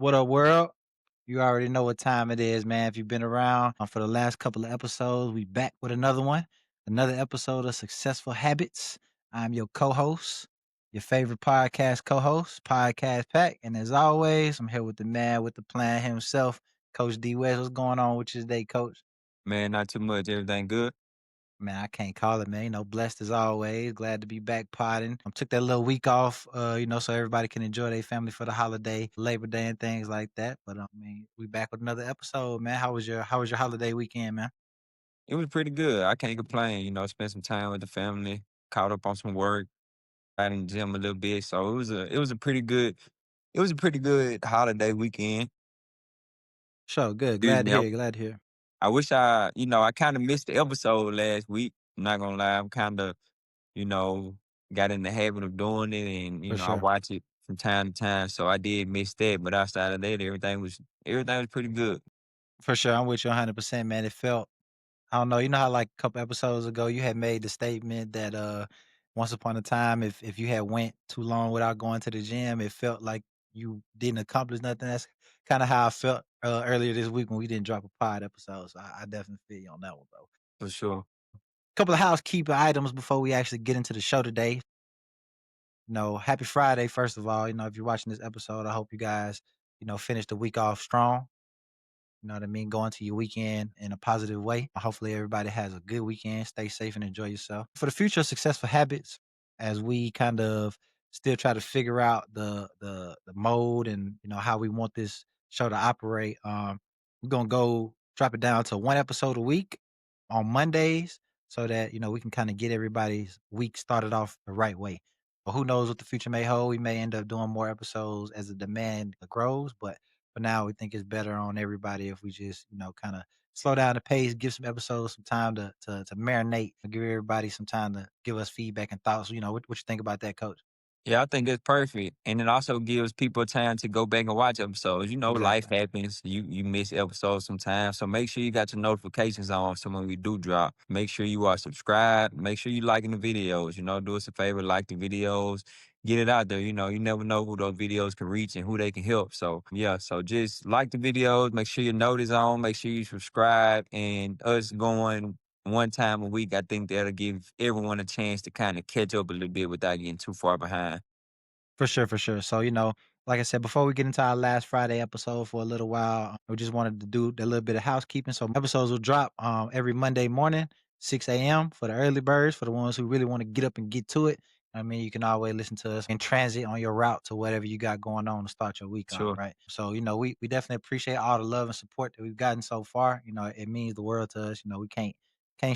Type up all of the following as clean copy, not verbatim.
What up, world? You already know what time it is, man. If you've been around for the last couple of episodes, we back with another one, another episode of Successful Habits. I'm your co-host, your favorite podcast co-host, Podcast Pack, and as always, I'm here with the man with the plan himself, Coach D West. What's going on with your day, Coach? Man, not too much. Everything good? Man, I can't call it, man. Blessed as always. Glad to be back potting. Took that little week off, so everybody can enjoy their family for the holiday, Labor Day, and things like that. But I mean, we back with another episode, man. How was your holiday weekend, man? It was pretty good. I can't complain. Spent some time with the family, caught up on some work, got in the gym a little bit. So it was a pretty good holiday weekend. Sure, good. Excuse Glad to me. hear. Glad to hear. I wish I kind of missed the episode last week. I'm not gonna lie. I'm kind of, you know, got in the habit of doing it, and For I sure. watch it from time to time. So I did miss that, but outside of that, everything was pretty good. For sure. I'm with you 100%, man. It felt I don't know. You know how like a couple episodes ago you had made the statement that once upon a time if you had went too long without going to the gym, it felt like you didn't accomplish nothing. That's kind of how I felt earlier this week when we didn't drop a pod episode. So I definitely feel you on that one, bro. For sure. Couple of housekeeping items before we actually get into the show today. Happy Friday, first of all. If you're watching this episode, I hope you guys, finish the week off strong. You know what I mean? Go into your weekend in a positive way. Hopefully, everybody has a good weekend. Stay safe and enjoy yourself. For the future of successful habits, as we kind of still try to figure out the mode and how we want this show to operate, we're gonna go drop it down to one episode a week on Mondays, so that we can kind of get everybody's week started off the right way. But who knows what the future may hold? We may end up doing more episodes as the demand grows, but for now, we think it's better on everybody if we just, kind of slow down the pace, give some episodes some time to marinate, give everybody some time to give us feedback and thoughts. What you think about that, Coach? Yeah, I think it's perfect. And it also gives people time to go back and watch episodes. Life Exactly. happens. You miss episodes sometimes. So make sure you got your notifications on so when we do drop. Make sure you are subscribed. Make sure you liking the videos. Do us a favor, like the videos. Get it out there. You never know who those videos can reach and who they can help. So yeah, so just like the videos, make sure your note is on, make sure you subscribe, and us going one time a week, I think that'll give everyone a chance to kind of catch up a little bit without getting too far behind. For sure, for sure. So, like I said, before we get into our last Friday episode for a little while, we just wanted to do a little bit of housekeeping. So episodes will drop every Monday morning, 6 a.m. for the early birds, for the ones who really want to get up and get to it. I mean, you can always listen to us in transit on your route to whatever you got going on to start your week off, Sure. right? So, we definitely appreciate all the love and support that we've gotten so far. It means the world to us. We can't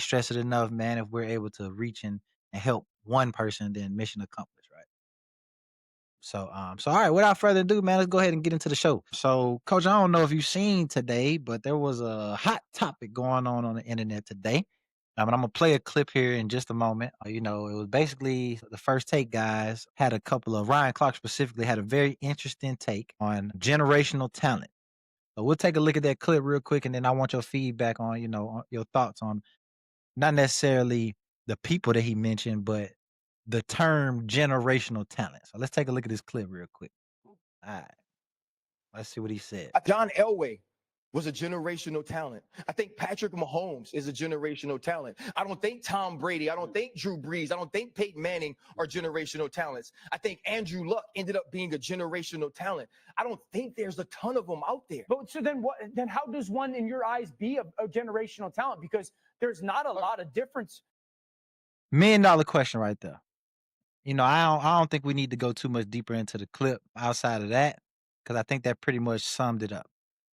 stress it enough, man. If we're able to reach and help one person, then mission accomplished, right? So all right, without further ado, man, let's go ahead and get into the show. So, Coach, I don't know if you've seen today, but there was a hot topic going on the internet today. And I'm gonna play a clip here in just a moment. It was basically the first take guys had a couple of Ryan Clark specifically had a very interesting take on generational talent. So we'll take a look at that clip real quick, and then I want your feedback on, on your thoughts on not necessarily the people that he mentioned, but the term generational talent. So let's take a look at this clip real quick. All right. Let's see what he said. John Elway was a generational talent. I think Patrick Mahomes is a generational talent. I don't think Tom Brady, I don't think Drew Brees, I don't think Peyton Manning are generational talents. I think Andrew Luck ended up being a generational talent. I don't think there's a ton of them out there. But so then what? Then how does one, in your eyes, be a generational talent? Because there's not a lot of difference. $1 million question right there. I don't think we need to go too much deeper into the clip outside of that, because I think that pretty much summed it up.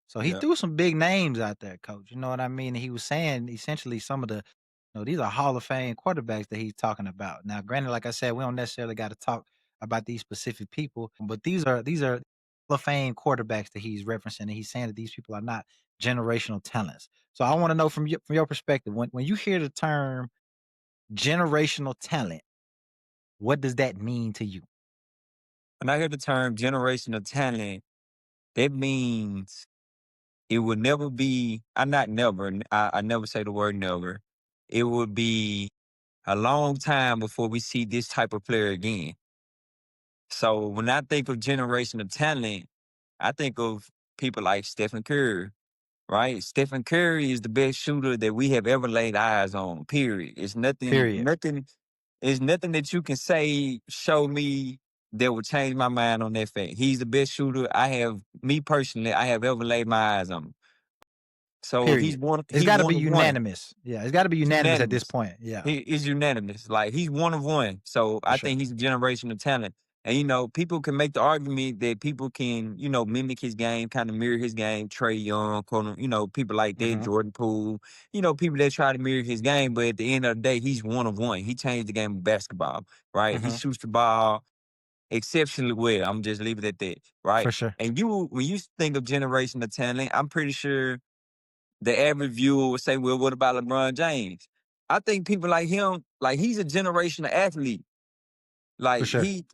So he Yeah. threw some big names out there, Coach. You know what I mean? He was saying essentially some of the, these are Hall of Fame quarterbacks that he's talking about. Now, granted, like I said, we don't necessarily got to talk about these specific people, but these are Hall of Fame quarterbacks that he's referencing, and he's saying that these people are not generational talents. So I want to know from your perspective, when you hear the term generational talent, what does that mean to you? When I hear the term generational talent, that means it would never be, I not never, I never say the word never. It would be a long time before we see this type of player again. So when I think of generational talent, I think of people like Stephen Curry, right? Stephen Curry is the best shooter that we have ever laid eyes on. Period. It's nothing, Period. nothing. It's nothing that you can say, show me that would change my mind on that fact. He's the best shooter me personally, I have ever laid my eyes on. So Period. It's he got to be one of one. unanimous. Yeah, it's got to be It's unanimous at this unanimous. point. Yeah, He is unanimous. Like he's one of one. So for I sure. think he's a generational talent. And people can make the argument that people can, mimic his game, kind of mirror his game. Trey Young, people like that, Hmm. Jordan Poole, people that try to mirror his game. But at the end of the day, he's one of one. He changed the game of basketball, right? He Hmm. shoots the ball exceptionally well. I'm just leave it at that, right? For sure. And when you think of generational talent, I'm pretty sure the average viewer would say, well, what about LeBron James? I think people like him, like he's a generational athlete. For Like sure. he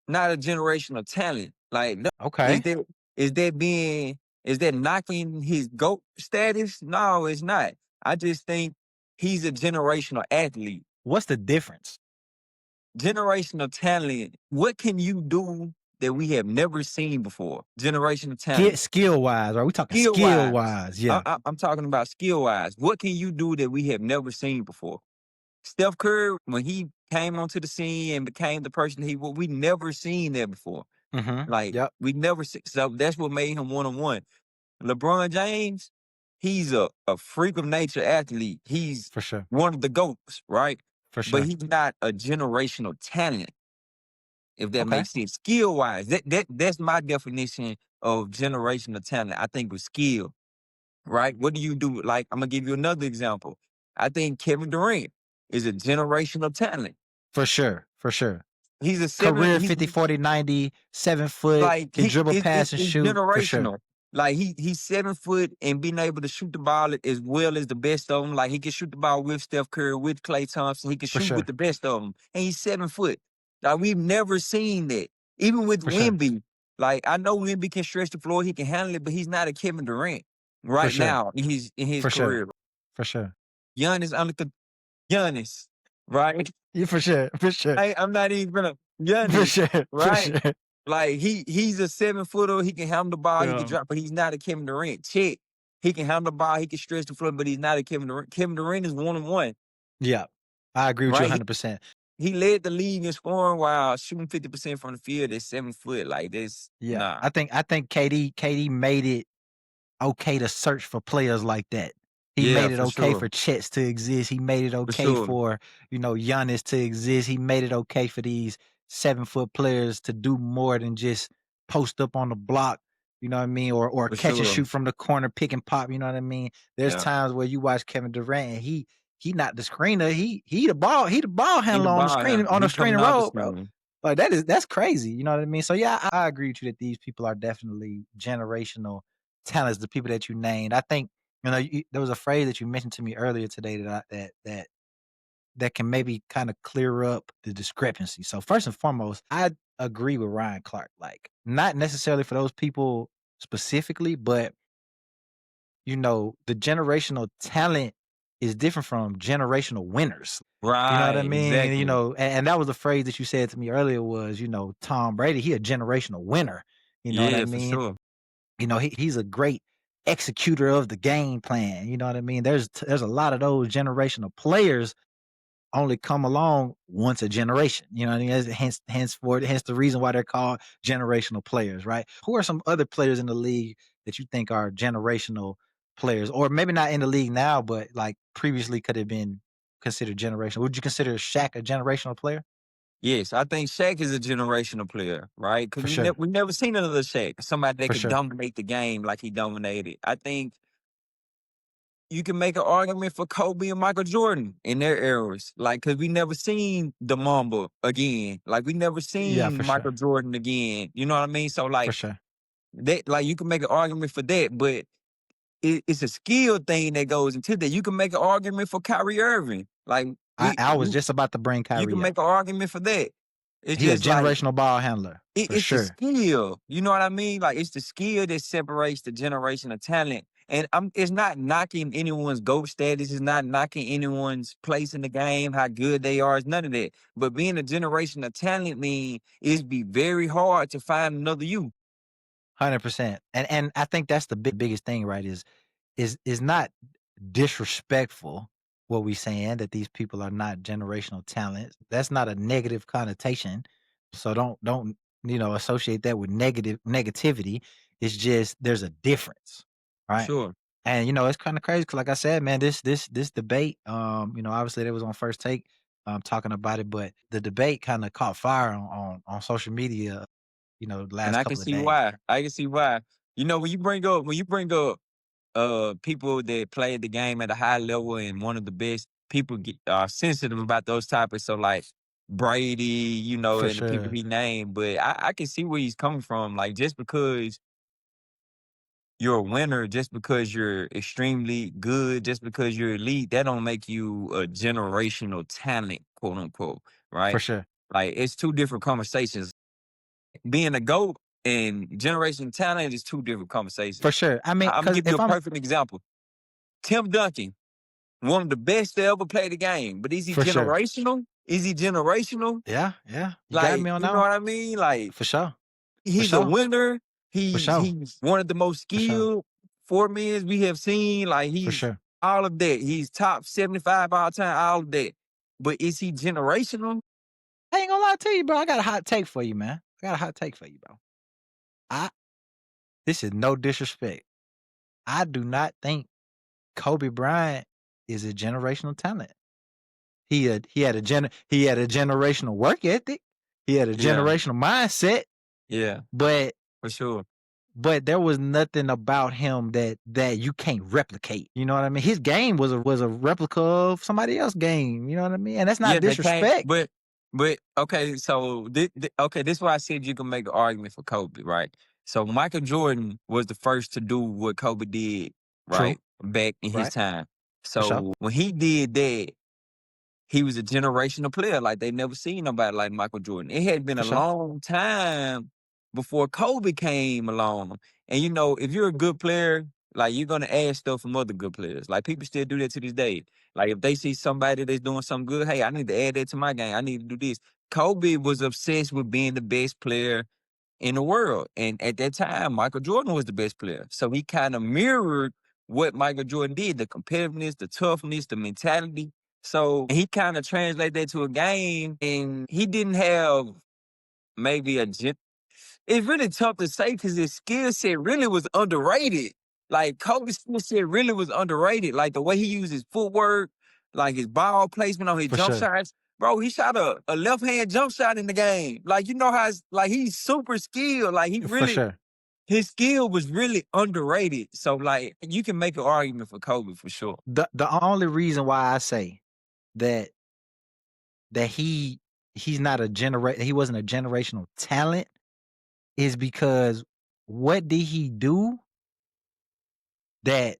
not a generational talent. Like no, is Okay. that is that being is that knocking his GOAT status? No, it's not. I just think he's a generational athlete. What's the difference? Generational talent, what can you do that we have never seen before? Generational talent. Skill wise, right? We talking Skill skill wise. wise. Yeah. I'm talking about skill wise. What can you do that we have never seen before? Steph Curry, when he came onto the scene and became the person we never seen that before. Hmm. Like Yep. we never see, so that's what made him one on one. LeBron James, he's a freak of nature athlete. He's For sure. one of the GOATs, right? For But sure. he's not a generational talent, if that Okay. makes sense. Skill wise, that's my definition of generational talent. I think with skill, right? What do you do? Like, I'm gonna give you another example. I think Kevin Durant is a generational talent. For sure. For sure. He's a seven. Career He's 50, 40, 90, 7 foot, like can dribble, pass, and it's shoot. For sure. generational. Like he's 7 foot and being able to shoot the ball as well as the best of them. Like he can shoot the ball with Steph Curry, with Klay Thompson. He can For shoot with sure. the best of them, and he's 7 foot. Like we've never seen that. Even with For sure. Wemby, like I know Wemby can stretch the floor, he can handle it, but he's not a Kevin Durant For right sure. now in his For sure. career. For sure. Giannis, right? Yeah, for sure. For sure. I'm not even gonna For Giannis, sure. For right? sure. Like he's a 7 footer. He can handle the ball. He can Yeah. drop, but he's not a Kevin Durant. Check. He can handle the ball. He can stretch the floor, but he's not a Kevin Durant. Kevin Durant is one on one, Yeah. I agree with you right? 100%. He led the league in scoring while shooting 50% from the field at 7 foot. Like this, Yeah. nah. I think KD made it okay to search for players like that. He Yeah, made it for okay sure, for Chet's to exist. He made it for okay sure, for, Giannis to exist. He made it okay for these 7 foot players to do more than just post up on the block, you know what I mean? Or for catch and sure. shoot from the corner, pick and pop, you know what I mean? There's Yeah, times where you watch Kevin Durant and he not the screener. He the ball he the handler on the ball screen handler. on the He screen coming and out the roll, bro. screen. Like that's crazy. You know what I mean? So yeah, I agree with you that these people are definitely generational talents. The people that you named, I think there was a phrase that you mentioned to me earlier today that can maybe kind of clear up the discrepancy. So first and foremost, I agree with Ryan Clark. Like not necessarily for those people specifically, but the generational talent is different from generational winners. You know what I Right, mean? exactly. And that was the phrase that you said to me earlier was, Tom Brady, he a generational winner. You know what I Yeah, for mean? sure, He's a great executor of the game plan. You know what I mean? There's a lot of those generational players only come along once a generation. You know what I mean? Hence the reason why they're called generational players, right? Who are some other players in the league that you think are generational players, or maybe not in the league now, but like previously could have been considered generational? Would you consider Shaq a generational player? yes. I think Shaq is a generational player, right? Because For sure, we never seen another Shaq, somebody that for could sure. dominate the game like he dominated. I think you can make an argument for Kobe and Michael Jordan in their eras, like because we never seen the Mamba again, like we never Yeah, seen for sure, Michael Jordan again. You know what I mean? So for like sure. that, like you can make an argument for that, but it's a skill thing that goes into that. You can make an argument for Kyrie Irving, like I was just about to bring you can Kyrie up. make an argument for that. It's He a just like generational ball handler for it's the sure. skill. You know what I mean? Like it's the skill that separates the generation of talent. And it's not knocking anyone's GOAT status. It's not knocking anyone's place in the game, how good they are. It's none of that. But being a generation of talent means it's be very hard to find another you. 100%. And I think that's the biggest thing, right? Is not disrespectful what we saying that these people are not generational talents. That's not a negative connotation. So don't associate that with negativity. It's just there's a difference, right? Sure. And it's kind of crazy because, like I said, man, this debate, obviously they was on First Take, talking about it, but the debate kind of caught fire on social media, the And last I can couple of see days. why. I can see why. When you bring up people that play the game at a high level and one of the best, people are sensitive about those topics. So like Brady, For and the people sure, he named. But I can see where he's coming from. Like just because you're a winner, just because you're extremely good, just because you're elite, that don't make you a generational talent, quote unquote, for right? sure, Like it's two different conversations. Being a GOAT and generation talent is two different conversations. for sure. I mean, I'm gonna because give you if a I'm perfect example. Tim Duncan, one of the best to ever play the game, but is he for sure, generational? Is he generational? yeah, yeah, you got Like, me on you that know one. what I mean? Like, For sure, for he's a sure, winner. for He's sure, he's one of the most for sure, skilled four men we have seen. Like, for he's sure. all of that. He's top 75 all time, all of that. But is he generational? I ain't gonna lie to you, bro. I got a hot take for you, man. I got a hot take for you, bro. I This is no disrespect. I do not think Kobe Bryant is a generational talent. He had a generational work ethic. He had a Yeah, generational mindset, yeah, but for sure. there was nothing about him that you can't replicate. You know what I mean? His game was a replica of somebody else's game. You know what I mean? And that's not Yeah, they can't. disrespect. But okay. So okay, this is why I said you can make an argument for Kobe, right? So Michael Jordan was the first to do what Kobe did, True, right, back in his right? time. For sure, So when he did that, he was a generational player. Like they never seen nobody like Michael Jordan. It had been for a sure, long time before Kobe came along. And if you're a good player, like you're gonna ask stuff from other good players. Like people still do that to this day. Like if they see somebody that's doing something good, hey, I need to add that to my game. I need to do this. Kobe was obsessed with being the best player in the world. And at that time, Michael Jordan was the best player. So he kind of mirrored what Michael Jordan did, the competitiveness, the toughness, the mentality. So he kind of translated that to a game, and he didn't have maybe it's really tough to say because his skill set really was underrated. Like Kobe's skill set really was underrated. Like the way he used his footwork, like his ball placement on his for jump sure, shots. Bro, he shot a left hand jump shot in the game. Like you know how like he's super skilled. Like for sure. his skill was really underrated. So like you can make an argument for Kobe for sure. The only reason why I say that he's not he wasn't a generational talent is because what did he do that,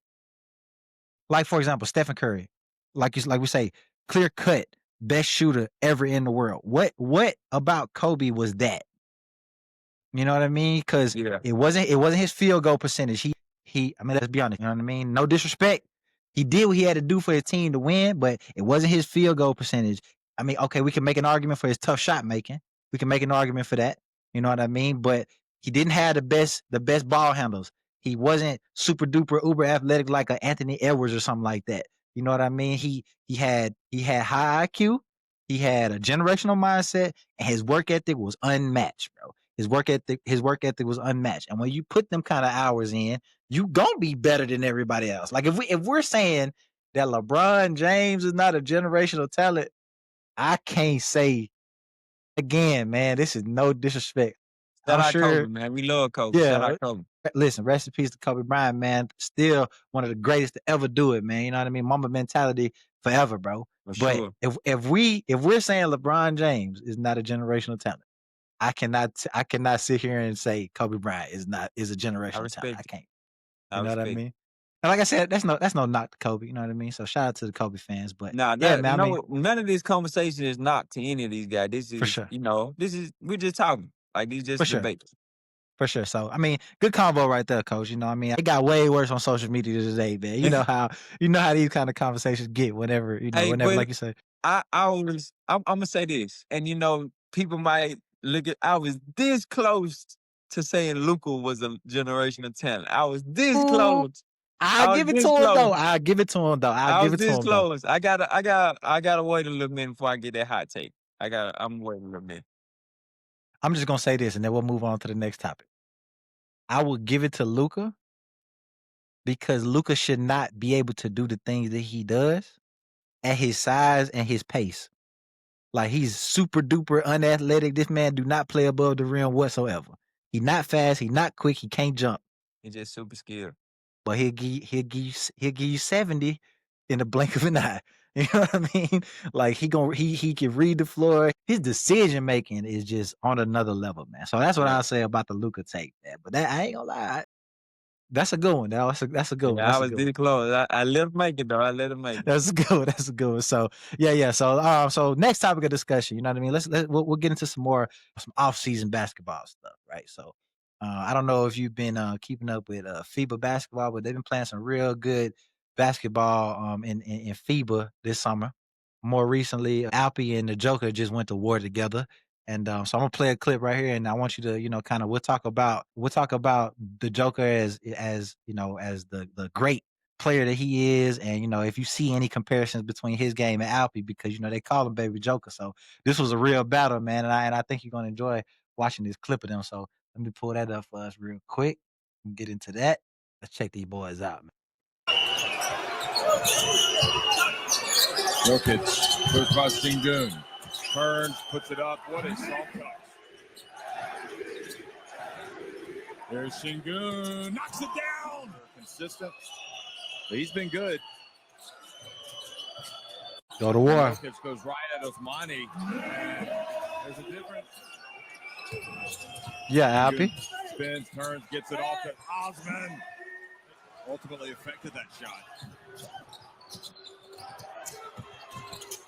like, for example, Stephen Curry, like we say, clear cut best shooter ever in the world. What about Kobe was that? You know what I mean? Because Yeah. it wasn't his field goal percentage. I mean, let's be honest. You know what I mean? No disrespect. He did what he had to do for his team to win, but it wasn't his field goal percentage. I mean, okay, we can make an argument for his tough shot making. We can make an argument for that. You know what I mean? But he didn't have the best ball handles. He wasn't super duper uber athletic like a Anthony Edwards or something like that. You know what I mean? He had high IQ. He had a generational mindset, and his work ethic was unmatched, bro. His work ethic was unmatched. And when you put them kind of hours in, you gonna be better than everybody else. Like if we're saying that LeBron James is not a generational talent, I can't say again, man. This is no disrespect. Shout I'm out Kobe, sure, man. We love Kobe. Shout yeah. out Kobe. Listen, rest in peace to Kobe Bryant, man. Still one of the greatest to ever do it, man. You know what I mean? Mamba mentality forever, bro. For But sure. if we're saying LeBron James is not a generational talent, I cannot sit here and say Kobe Bryant is a I generational talent. I respect it. can't. I You know what I respect it. mean? And like I said, that's no knock to Kobe. You know what I mean? So shout out to the Kobe fans. But Nah, yeah, man. I mean, none of this conversation is not to any of these guys. This for is, sure, we're just talking. Like these for just sure, debates. for sure. So I mean, good combo right there, Coach. You know what I mean? It got way worse on social media today, man. You know how these kind of conversations get whenever Hey, whenever, but like you said, I'm gonna say this, and people might look at. I was this close to saying Luka was a generational talent. I was this Ooh, close. I'll I was give it to this him close. though. I'll give it to him though. I'll I give was it to this him though. close. I gotta wait a little minute before I get that hot take. I'm waiting a little bit. I'm just gonna say this, and then we'll move on to the next topic. I will give it to Luka because Luka should not be able to do the things that he does at his size and his pace. Like he's super duper unathletic. This man do not play above the rim whatsoever. He not fast. He not quick. He can't jump. He's just super skilled. But he'll give you 70 in the blink of an eye. You know what I mean? Like he can read the floor. His decision making is just on another level, man. So that's what Yeah. I'll say about the Luka take, man. But that I ain't gonna lie. That's a good one. That's a good one. Yeah, I That's a was good this one. close. I let him make it though. I let him make it. That's a good one. That's a good one. So yeah. So next topic of discussion. You know what I mean? We'll get into some off season basketball stuff, right? So I don't know if you've been keeping up with FIBA basketball, but they've been playing some real good basketball in FIBA this summer. More recently, Alpie and the Joker just went to war together. And so I'm gonna play a clip right here, and I want you to, kind of we'll talk about the Joker as as the great player that he is, and if you see any comparisons between his game and Alpie, because they call him Baby Joker. So this was a real battle, man, and I think you're gonna enjoy watching this clip of them. So let me pull that up for us real quick and get into that. Let's check these boys out, man. Jokic, through Sengun. Turns, puts it up. What a soft touch. There's Sengun. Knocks it down. Consistent. He's been good. Go to war. Jokic goes right at Osmani. And there's a difference. Yeah, Alpie. Spins, turns, gets it off to Osman. Ultimately affected that shot.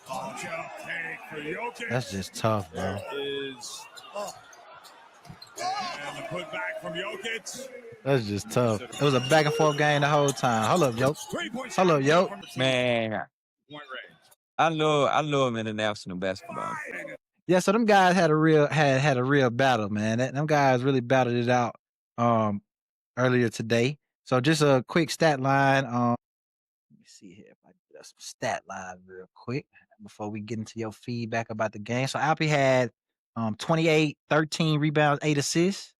Oh, jump take for Jokic. That's just tough, bro. Is and the putback from Jokic. That's just tough. It was a back and forth game the whole time. Hold up, yo. Hold up, yo. Man, Point range. I love international basketball. Yeah, so them guys had a real battle, man. Them guys really battled it out earlier today. So just a quick stat line. Let me see here if I can get us some stat line real quick before we get into your feedback about the game. So Alpie had 28, 13 rebounds, 8 assists.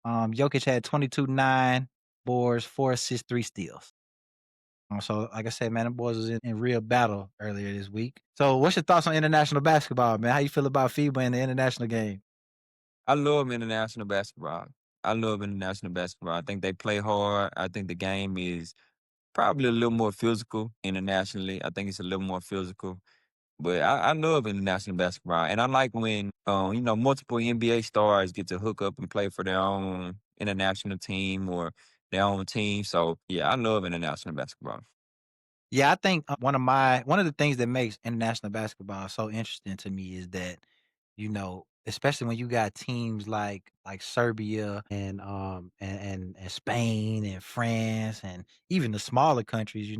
Jokic had 22, 9 boards, 4 assists, 3 steals. So, like I said, man, them boys was in real battle earlier this week. So, what's your thoughts on international basketball, man? How you feel about FIBA and the international game? I love international basketball. I think they play hard. I think the game is probably a little more physical internationally. I think it's a little more physical. But I love international basketball. And I like when, multiple NBA stars get to hook up and play for their own international team or their own team. So, yeah, I love international basketball. Yeah, I think one of the things that makes international basketball so interesting to me is that, especially when you got teams like Serbia and Spain and France and even the smaller countries,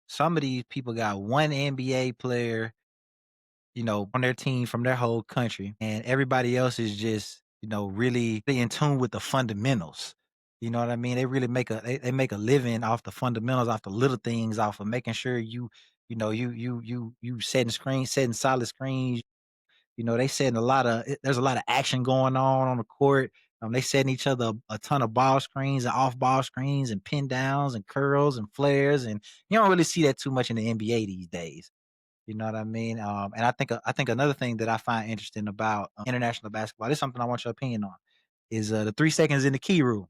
some of these people got one NBA player, on their team from their whole country, and everybody else is just, really in tune with the fundamentals. You know what I mean? They really they make a living off the fundamentals, off the little things, off of making sure you setting solid screens. They setting there's a lot of action going on the court. They setting each other a ton of ball screens and off ball screens and pin downs and curls and flares, and you don't really see that too much in the NBA these days. You know what I mean? And I think another thing that I find interesting about international basketball, this is something I want your opinion on, is the 3 seconds in the key rule.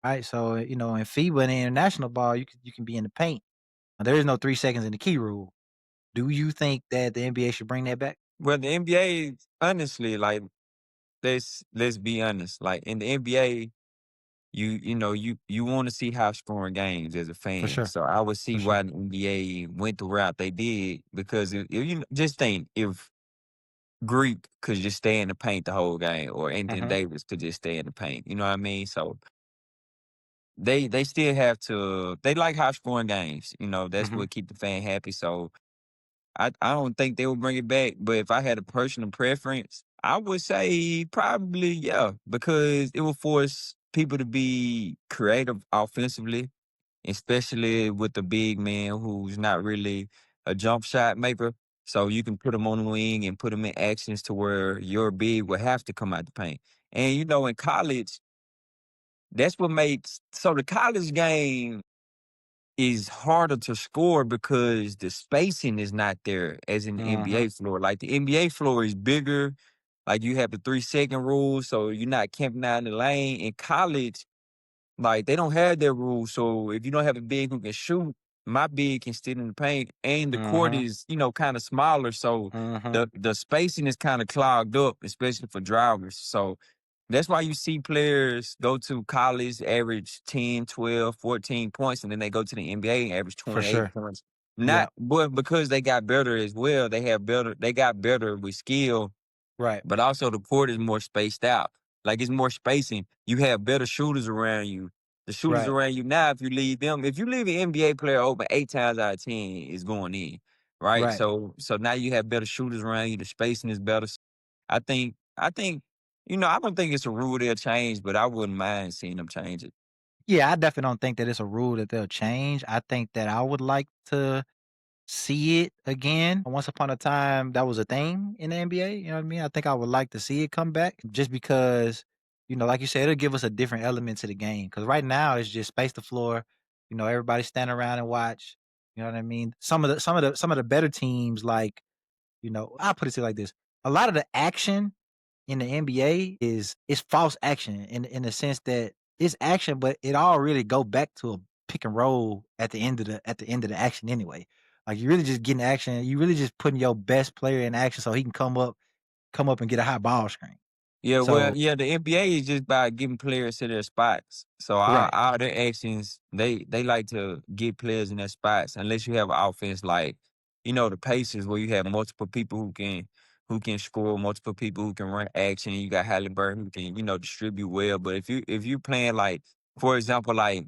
Right? So, in FIBA and international ball, you can be in the paint. There is no 3 seconds in the key rule. Do you think that the NBA should bring that back? Well, the NBA, honestly, like, let's be honest. Like, in the NBA, you want to see high scoring games as a fan. sure. So I would see For why sure. the NBA went the route they did, because if you just think if Greek could just stay in the paint the whole game, or Anthony Mhm. Davis could just stay in the paint. You know what I mean? So they still have to. They like high scoring games. That's Mhm. what keep the fan happy. So I don't think they will bring it back. But if I had a personal preference, I would say probably, yeah, because it will force people to be creative offensively, especially with the big man who's not really a jump shot maker. So you can put him on the wing and put him in actions to where your big will have to come out the paint. And in college, that's what makes so the college game is harder to score because the spacing is not there as in the Mhm. NBA floor. Like the NBA floor is bigger. Like you have the 3-second rule, so you're not camping out in the lane. In college, like they don't have that rule. So if you don't have a big who can shoot, my big can sit in the paint, and the court Mhm. is kind of smaller. So Mhm. the spacing is kind of clogged up, especially for drivers. So that's why you see players go to college, average 10, 12, 14 points, and then they go to the NBA and average For 28 sure. points. Yeah. Not but because they got better as well. They got better with skill, Right. but also the court is more spaced out. Like it's more spacing. You have better shooters around you. The shooters Right. around you now, if you leave an NBA player open 8 times out of 10, it's going in. Right. Right. So now you have better shooters around you. The spacing is better. I think, I don't think it's a rule they'll change, but I wouldn't mind seeing them change it. Yeah, I definitely don't think that it's a rule that they'll change. I think that I would like to see it again. Once upon a time, that was a thing in the NBA. You know what I mean? I think I would like to see it come back just because, like you said, it'll give us a different element to the game. Because right now it's just space the floor. Everybody stand around and watch. You know what I mean? Some of the better teams, like, I'll put it to you like this: a lot of the action in the NBA is false action in the sense that it's action, but it all really go back to a pick and roll at the end of the action anyway. Like you really just getting action. You really just putting your best player in action so he can come up and get a high ball screen. Yeah, well, So yeah, the NBA is just by giving players to their spots. So right, all their actions, they like to get players in their spots, unless you have an offense like, the Pacers where you have multiple people who can score, multiple people who can run action. You got Halliburton who can, distribute well. But if you playing like, for example, like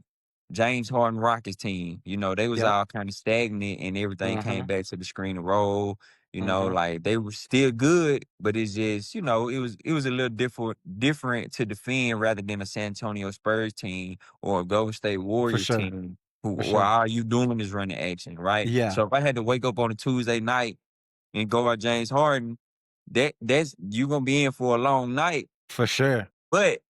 James Harden Rockets team, they was yep, all kind of stagnant and everything came mhm, back to the screen and roll. mhm, Like they were still good, but it's just, it was a little different to defend rather than a San Antonio Spurs team or a Golden State for Warriors sure, team for where sure, all you doing is running action, right? yeah, So if I had to wake up on a Tuesday night and go out James Harden, that's you gonna be in for a long night. for sure, But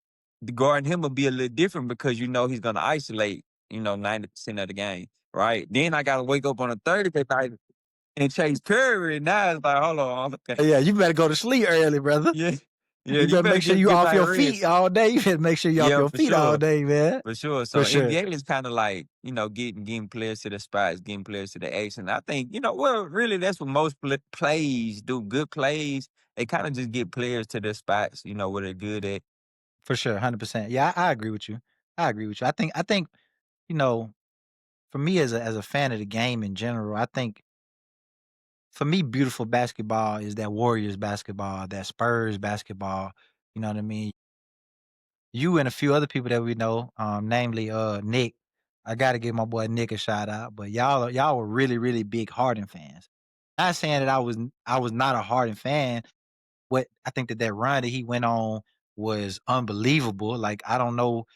the guarding him will be a little different because he's gonna isolate, 90% of the game, right? Then I gotta wake up on a Thursday night and Chase Curry. Now it's like, hold on, okay. yeah. You better go to sleep early, brother. Yeah. Yeah, You you better better make sure get a you good off night your feet rest. all day. You better make sure you off Yeah, your for feet all sure. day, man. For sure. For So sure, NBA is kind of like, getting players to the spots, getting players to the action. I think, well, really that's what most plays do. Good plays, they kind of just get players to their spots, where they're good at. for sure, 100%. Yeah, I agree with you. I agree with you. I think you know for me as a fan of the game in general, I think for me, beautiful basketball is that Warriors basketball, that Spurs basketball. You know what I mean? You and a few other people that we know, namely Nick. I gotta give my boy Nick a shout out. But y'all were really, really big Harden fans. Not saying that I was not a Harden fan. What I think that run that he went on was unbelievable. Like I don't know,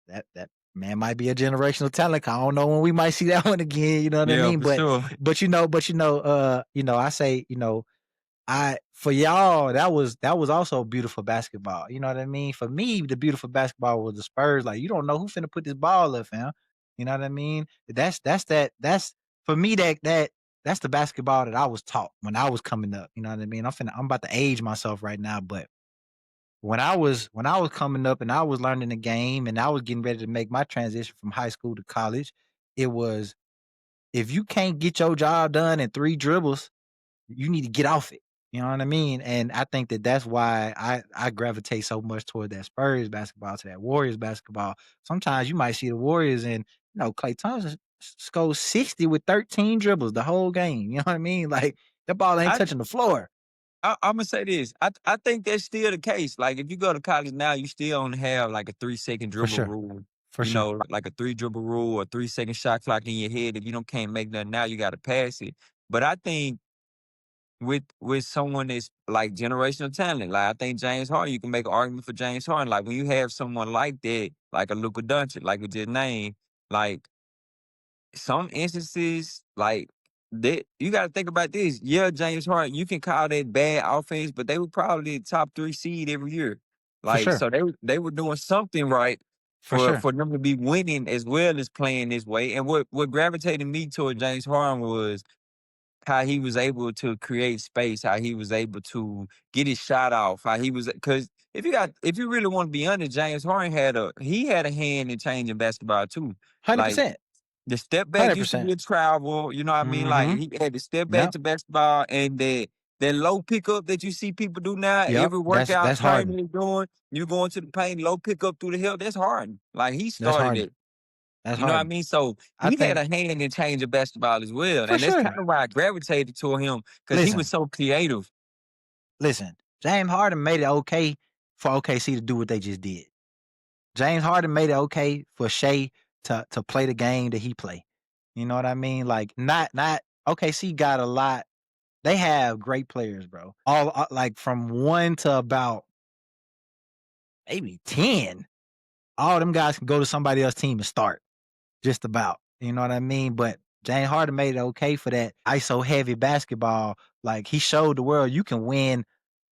that man might be a generational talent. I don't know when we might see that one again. You know what I Yeah, mean? for But sure. I say, I for y'all that was also beautiful basketball. You know what I mean? For me, the beautiful basketball was the Spurs. Like you don't know who finna put this ball up, fam. You know what I mean? That's for me that's the basketball that I was taught when I was coming up. You know what I mean? I'm about to age myself right now, but when I was coming up and I was learning the game and I was getting ready to make my transition from high school to college, it was if you can't get your job done in 3 dribbles, you need to get off it. You know what I mean? And I think that that's why I gravitate so much toward that Spurs basketball to that Warriors basketball. Sometimes you might see the Warriors and Klay Thompson scores 60 with 13 dribbles the whole game. You know what I mean? Like that ball ain't I, touching the floor I'm gonna say this. I think that's still the case. Like if you go to college now, you still only have like a 3-second for dribble sure. rule. For sure. Like a 3 dribble rule or 3-second shot clock in your head. If you don't can't make nothing now, you gotta pass it. But I think with someone that's like generational talent. Like I think James Harden, you can make an argument for James Harden. Like when you have someone like that, like a Luka Doncic, like we just named, like some instances, like that you got to think about this. Yeah, James Harden, you can call that bad offense, but they were probably the top 3 seed every year. For Like sure. so, they were doing something right For sure. for them to be winning as well as playing this way. And what gravitated me toward James Harden was how he was able to create space, how he was able to get his shot off, how he was because if you really want to be honest, James Harden had a hand in changing basketball too. Like 100%. the step back used to 100%. be a travel, you know what I mean? Like Mhm. he had to step back Yep. to basketball and that low pickup that you see people do now, Yep. every workout That's training Harden. is doing, you going to the paint, low pickup through the hill, that's hard. Like he That's started Harden. it. That's You know what I Harden. mean? So I he had think a hand in changing basketball as well. for And that's kind sure. of why I gravitated toward him because he was Listen, so creative. listen. James Harden made it okay for OKC to do what they just did. James Harden made it okay for Shea to play the game that he play. You know what I mean? Like not OKC got a lot. They have great players, bro. All like from 1 to about maybe 10. All them guys can go to somebody else's team and start. Just about. You know what I mean? But James Harden made it okay for that ISO heavy basketball. Like he showed the world you can win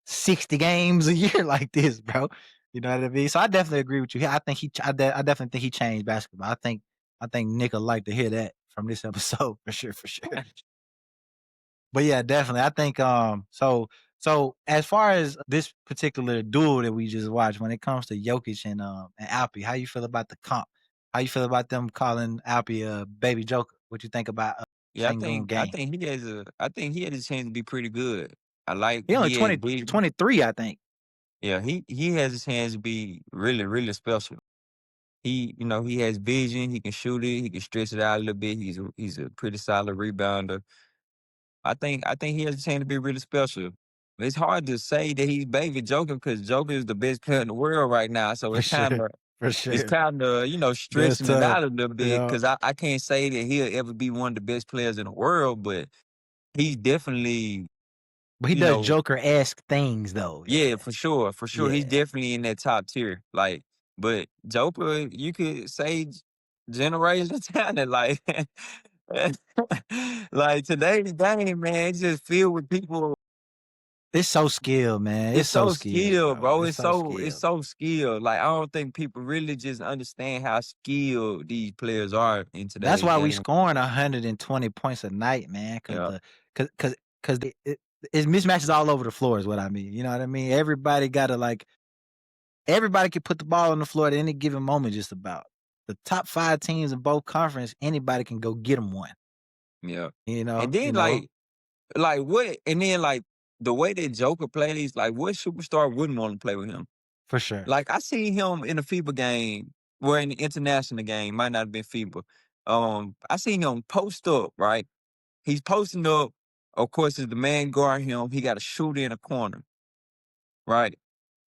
60 games a year like this, bro. You know what I mean? So I definitely agree with you. I think I definitely think he changed basketball. I think Nick would like to hear that from this episode for sure, for sure. But yeah, definitely. I think so as far as this particular duel that we just watched, when it comes to Jokic and Alpi, how you feel about the comp? How you feel about them calling Alpi a baby Joker? What you think about Yeah, Sengun game? I think he has a chance to be pretty good. I like He only he has 20, big 23, I think. yeah, he has a chance to be really, really special. He has vision, he can shoot it, he can stretch it out a little bit. He's a pretty solid rebounder. I think he has a chance to be really special. It's hard to say that he's baby Joker because Joker is the best player in the world right now. So For sure. For it's sure. kind of That's stretching it tough. out a little bit Yeah. because I can't say that he'll ever be one of the best players in the world, but he's definitely But he you does know Joker-esque things though. yeah, Yeah. for sure, he's Yeah. definitely in that top tier. Like, but Joker, you could say generational talent, like. Like today's game, man, it's just filled with people. It's so skilled, man. It's It's so so skilled, skilled, bro. bro. It's so It's skilled. so skilled. Like I don't think people really just understand how skilled these players are in That's today's why we game. scoring 120 points a night, man. Yeah, Cause it's mismatches all over the floor is what I mean. You know what I mean? Everybody gotta everybody can put the ball on the floor at any given moment. Just about the top 5 teams in both conference, anybody can go get them one. yeah. You And know, then what? And then like the way that Joker plays, like what superstar wouldn't want to play with him? for sure. Like I seen him in a FIBA game, or in the international game, might not have been FIBA. I seen him post up, right? He's posting up. Of course, as the man guarding him, he got a shooter in a corner, right?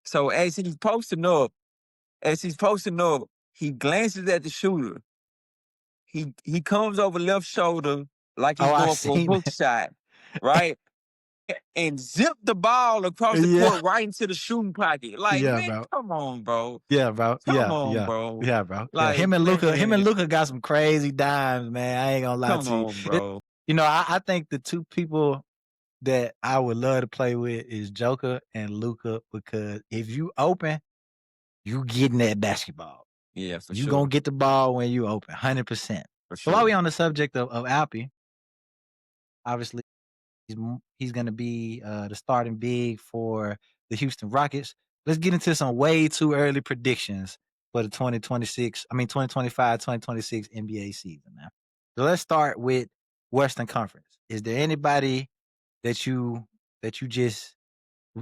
So as he's posting up, he glances at the shooter. He comes over left shoulder like Oh, he's I going for a seen hook that. shot, right? And zip the ball across the Yeah, court right into the shooting pocket. Like, yeah, man, bro. come on, bro. Yeah, bro. Come Yeah, on, yeah, bro. yeah, bro. Yeah, Like, Him and man, Luca got some crazy dimes, man. I ain't gonna lie come to you. on, bro. I think the two people that I would love to play with is Joker and Luca because if you open, you getting that basketball. Yeah, for You gonna sure. get the ball when you open, 100%. For So while sure. we on the subject of Alpi, obviously he's gonna be the starting big for the Houston Rockets. Let's get into some way too early predictions for the 2025-2026 NBA season now. So let's start with Western Conference. Is there anybody that you just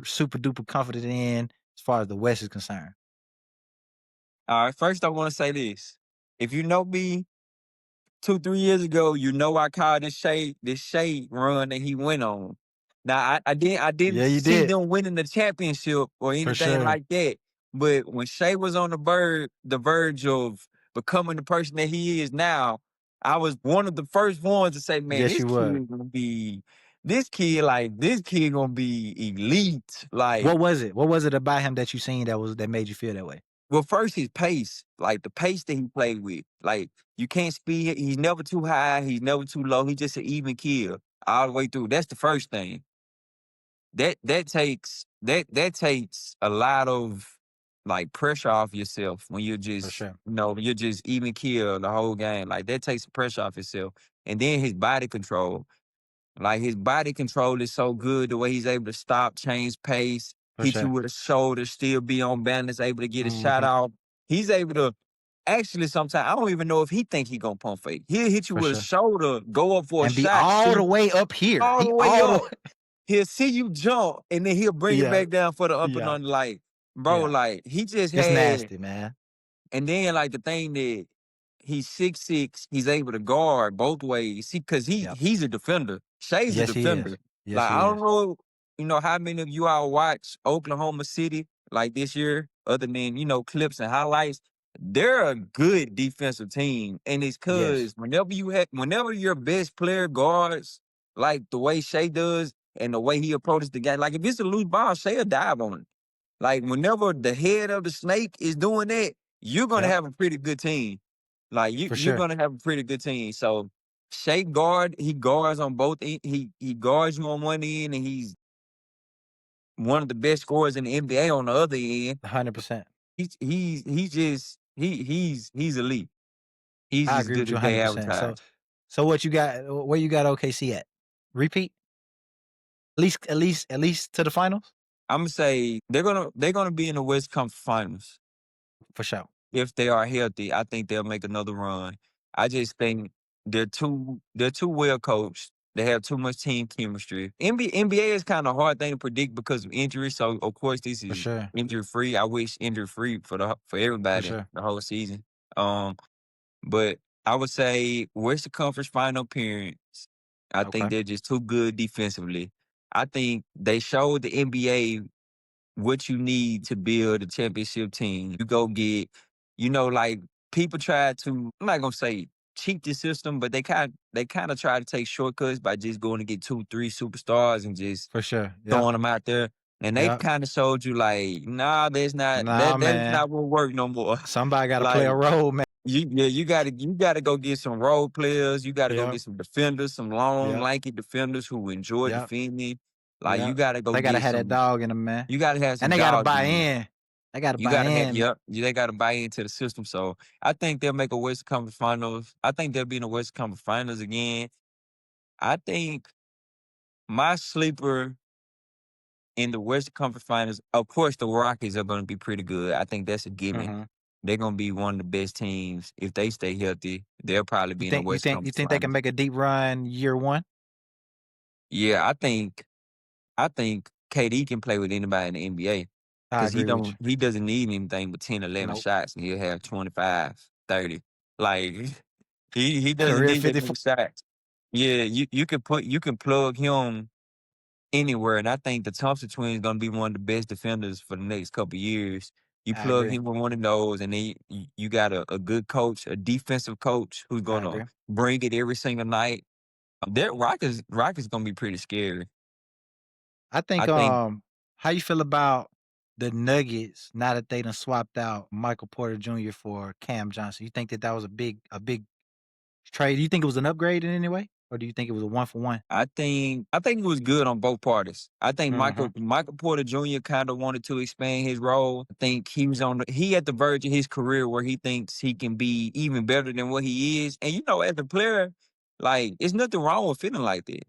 super duper confident in as far as the West is concerned? All right. First, I want to say this. If you know me 2, 3 years ago, I called this shade run that he went on. Now I Yeah, didn't you see did. them winning the championship or For anything sure. like that. But when Shea was on the verge of becoming the person that he is now, I was one of the first ones to say, man, Yes, this you kid were. is gonna be this kid gonna be elite. Like, What was it? What was it about him that you seen that made you feel that way? well, first his pace, like the pace that he played with. Like, you can't speed. He's never too high. He's never too low. He's just an even kill all the way through. That's the first thing. That takes a lot of like pressure off yourself when you're For just sure. you're just even kill the whole game. Like that takes the pressure off yourself. And then his body control. Like his body control is so good, the way he's able to stop, change pace, For hit you sure. with a shoulder, still be on balance, able to get a shot Hmm. off. He's able to actually sometimes I don't even know if he think he gonna pump fake. He'll hit you For with a sure. shoulder, go up for a And be shot, all the see way up here. all He the way all the up. He'll see you jump and then he'll bring it Yeah. back down for the up and Yeah. under. Like, bro, Yeah. like he just It's had nasty, man. and then like the thing that he's 6'6", he's able to guard both ways. See, cause Yep. he's a defender. Shay's a Yes, he is. defender. Yes, Like he I don't is. know, how many of you all watch Oklahoma City like this year, other than clips and highlights. They're a good defensive team, and it's Yes. cause whenever your best player guards like the way Shay does and the way he approaches the game, like if it's a loose ball, Shay will dive on it. Like whenever the head of the snake is doing that, you're gonna Yep. have a pretty good team. Like For you're sure. gonna have a pretty good team. So he guards on both. He guards you on one end, and he's one of the best scorers in the NBA on the other end. 100%. He's elite. He's I as agree good with you as they 100%. So advertise. so what you got where you got OKC at? Repeat? At least to the finals? I'm gonna say they're gonna be in the West Conference Finals. For sure. If they are healthy, I think they'll make another run. I just think they're too well coached. They have too much team chemistry. NBA is kind of a hard thing to predict because of injury. So of course this For is sure. injury free. I wish injury free for For everybody sure. the whole season. Um, but I would say Western Conference Final appearance. I think Okay. they're just too good defensively. I think they showed the NBA what you need to build a championship team. You go get, like people try to, I'm not gonna say cheat the system, but they kind of try to take shortcuts by just going to get 2, 3 superstars and just For sure. Yep. throwing them out there. And they Yep. kind of showed you like, nah, that's not Nah, that's man. not gonna work no more. Somebody gotta play a Like role, man. you gotta go get some role players. You gotta go Yep. get some defenders, some long, Yep. lanky defenders who enjoy Yep. defending. Like you Yep. gotta go They gotta get have that some. dog in them, man. You gotta have And some they gotta dogs buy in you. in. They gotta You buy gotta have in. yep. They gotta buy into the system. So I think they'll make a West Conference Finals. I think they'll be in the West Conference Finals again. I think my sleeper in the West Conference Finals, of course, the Rockets are gonna be pretty good. I think that's a given. Mhm. They're gonna be one of the best teams if they stay healthy. They'll probably You be in the think you West think you Conference think they can Finals. make a deep run year one? Yeah, I think KD can play with anybody in the NBA I because he agree with you. don't he doesn't need anything but 10, 11 Nope. shots and he'll have 25, 30. Like he doesn't Career need that 54. many shots. Yeah, you can plug him anywhere, and I think the Thompson twins gonna be one of the best defenders for the next couple years. You I plug agree. him with one of those, and then you got a good coach, a defensive coach who's I gonna agree. bring it every single night. That Rockets gonna be pretty scary. I I think think how you feel about the Nuggets now that they done swapped out Michael Porter Jr. for Cam Johnson? You think that was a big trade? Do you think it was an upgrade in any way? Or do you think it was a one for one? I think it was good on both parties. I think Mm-hmm. Michael Porter Jr. kind of wanted to expand his role. I think he at the verge of his career where he thinks he can be even better than what he is. And as a player, like it's nothing wrong with feeling like that.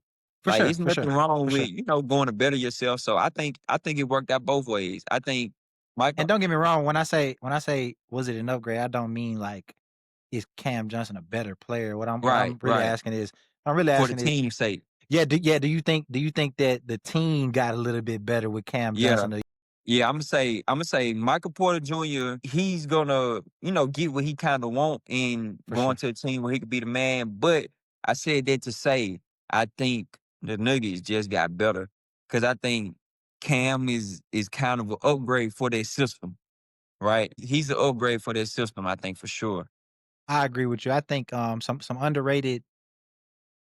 For Like sure, it's for nothing sure, wrong for with sure. going to better yourself. So I think it worked out both ways. I think And Michael. don't get me wrong, when I say was it an upgrade, I don't mean like is Cam Johnson a better player? What I'm what Right, I'm really right. asking is I'm really For the asking is team's sake. do you think that the team got a little bit better with Cam Yeah. Johnson? Yeah, I'm gonna say Michael Porter Jr., he's gonna, get what he kinda want and For going sure. to a team where he could be the man. But I said that to say I think the Nuggets just got better. Cause I think Cam is kind of an upgrade for their system, right? He's an upgrade for their system, I think for sure. I agree with you. I think some underrated,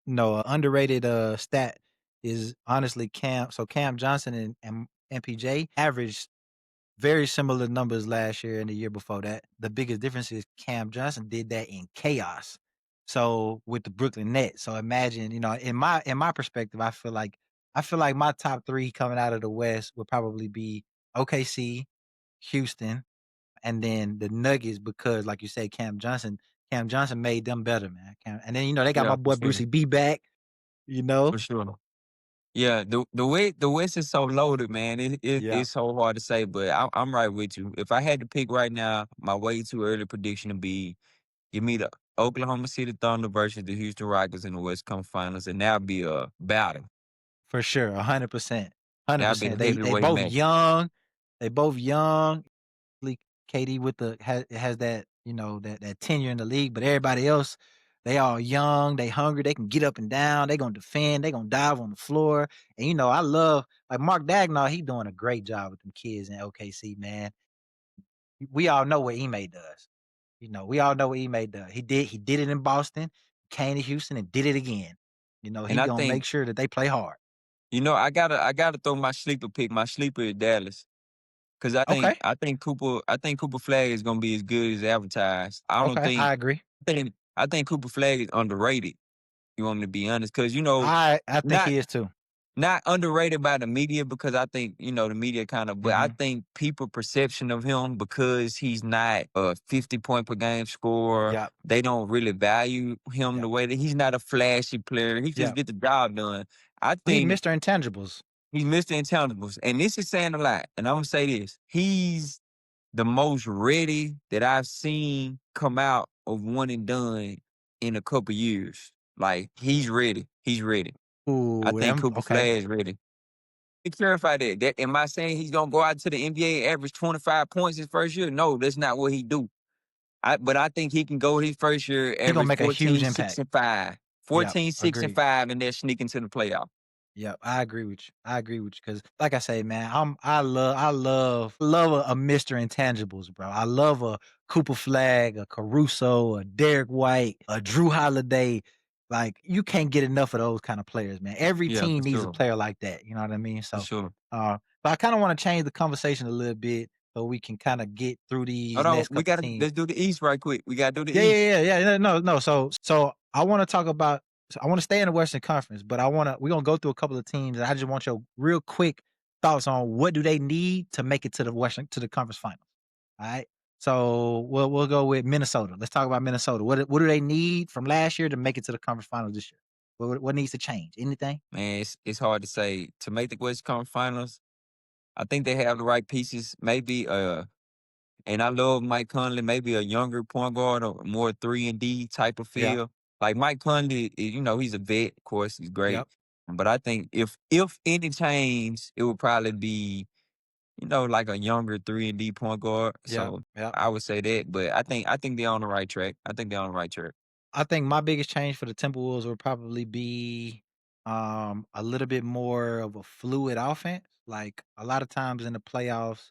no, underrated stat. is honestly Cam. So Cam Johnson and MPJ averaged very similar numbers last year and the year before that. The biggest difference is Cam Johnson did that in chaos. So with the Brooklyn Nets. So imagine, in my perspective, I feel like my top three coming out of the West would probably be OKC, Houston, and then the Nuggets because, like you said, Cam Johnson made them better, man. And then they got Yeah, my for boy sure. Brucey B back. You know, For sure. Yeah, the West is so loaded, man. yeah, It's so hard to say, but I'm right with you. If I had to pick right now, my way too early prediction would be give me the Oklahoma City Thunder versus the Houston Rockets in the West Conference Finals, and that'd be a battle. for sure, 100%, hundred That'd be percent. the They heavyweight both match. young. They both young. KD with the has that that tenure in the league, but everybody else, they all young, they hungry, they can get up and down, they gonna defend, they gonna dive on the floor, and I love like Mark Dagnall. He doing a great job with them kids in OKC, man. We all know what Ime does. We all know what Ime does. He did it in Boston, came to Houston and did it again. And He I gonna think make sure that they play hard. I gotta throw my sleeper pick. My sleeper is Dallas. Cause I think Okay, I think Cooper I think Cooper Flag is gonna be as good as advertised. I don't okay, think I agree. I think Cooper Flag is underrated. You want me to be honest? Cause I think not he is too. not underrated by the media because I think, the media kind of, but I Hmm. think people perception of him because he's not a 50-point per game scorer, Yep, they don't really value him the yep, way that he's not a flashy player. He just yep. get the job done. I He think Mr. Intangibles. he's Mr. Intangibles. And this is saying a lot. And I'm gonna say this. He's the most ready that I've seen come out of one and done in a couple years. Like he's ready. He's ready. I Ooh, think them Cooper okay. Flag is ready. To clarify that, am I saying he's gonna go out to the NBA average 25 points his first year? No, that's not what he do. But I think he can go his first year He gonna average make a huge 14, 6, impact. and 5. Yep, 14, 6, and agreed. 5, and they're sneaking to the playoff. Yep, I agree with you. I agree with you because, like I say, man, I love a Mr. Intangibles, bro. I love a Cooper Flag, a Caruso, a Derek White, a Drew Holiday. Like you can't get enough of those kind of players, man. Every Yeah, for team needs a sure. player like that. You know what I mean? For So, sure. but I kind of want to change the conversation a little bit so we can kind of get through these Hold on, next couple teams. let's do the East right quick. We gotta do the Yeah, East. yeah, yeah, yeah. No. So I want to talk about. So I want to stay in the Western Conference, but we're gonna go through a couple of teams, and I just want your real quick thoughts on what do they need to make it to the conference finals. All right. So we'll go with Minnesota. Let's talk about Minnesota. What do they need from last year to make it to the conference finals this year? What needs to change? Anything? Man, it's hard to say. To make the West Conference Finals, I think they have the right pieces. Maybe and I love Mike Conley, maybe a younger point guard or more 3 and D type of Yeah. feel. Like Mike Conley, he's a vet, of course, he's great. Yep. But I think if any change, it would probably be, like a younger 3 and D point guard. Yep. So Yep. I would say that. But I think they're on the right track. I think they're on the right track. I think my biggest change for the Timberwolves would probably be a little bit more of a fluid offense. Like a lot of times in the playoffs,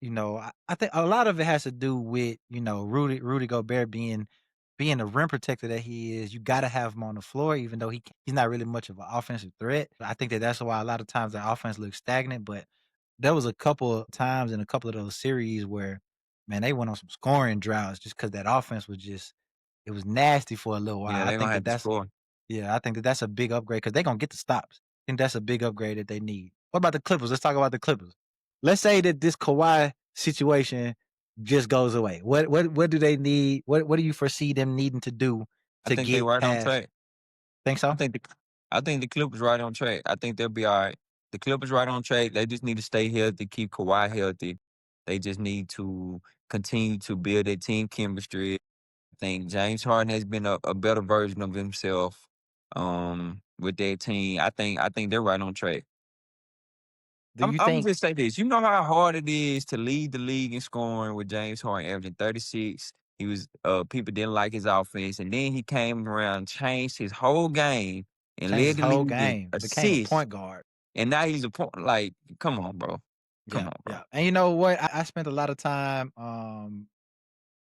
I think a lot of it has to do with, Rudy Gobert being the rim protector that he is. You got to have him on the floor, even though he's not really much of an offensive threat. I think that's why a lot of times the offense looks stagnant. But there was a couple of times in a couple of those series where, man, they went on some scoring droughts just because that offense was it was nasty for a little Yeah, while. they're gonna have to score. I think that's a big upgrade because they're gonna get the stops. I think that's a big upgrade that they need. What about the Clippers? Let's talk about the Clippers. Let's say that this Kawhi situation just goes away. What do they need? What do you foresee them needing to do I to think they're get right on past? track. Think I so? think the I think the Clippers right on track. I think they'll be all right. The Clippers right on track. They just need to stay healthy, keep Kawhi healthy. They just need to continue to build their team chemistry. I think James Harden has been a better version of himself with their team. I think they're right on track. Do I'm you I'm think just say this. You know how hard it is to lead the league in scoring with James Harden averaging 36. He was people didn't like his offense, and then he came around, changed his whole game, and change led his the whole league in game? Became a assists. point guard. And now he's a point. Like, come on, bro. Come Yeah, on, bro. yeah. And you know what? I spent a lot of time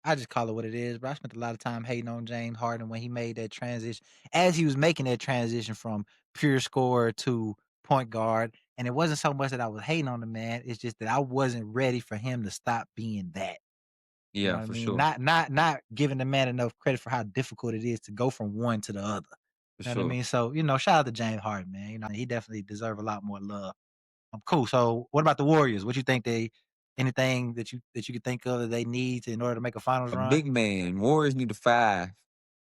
I just call it what it is, bro. I spent a lot of time hating on James Harden when he made that transition, as he was making that transition from pure scorer to point guard. And it wasn't so much that I was hating on the man. It's just that I wasn't ready for him to stop being that. You know Yeah, what I for mean? sure. Not giving the man enough credit for how difficult it is to go from one to the other. For You know what I sure. mean? So, shout out to James Harden, man. He definitely deserve a lot more love. Cool. So what about the Warriors? What you think anything that you could think of that they need in order to make a finals A run? big man. Warriors need a 5.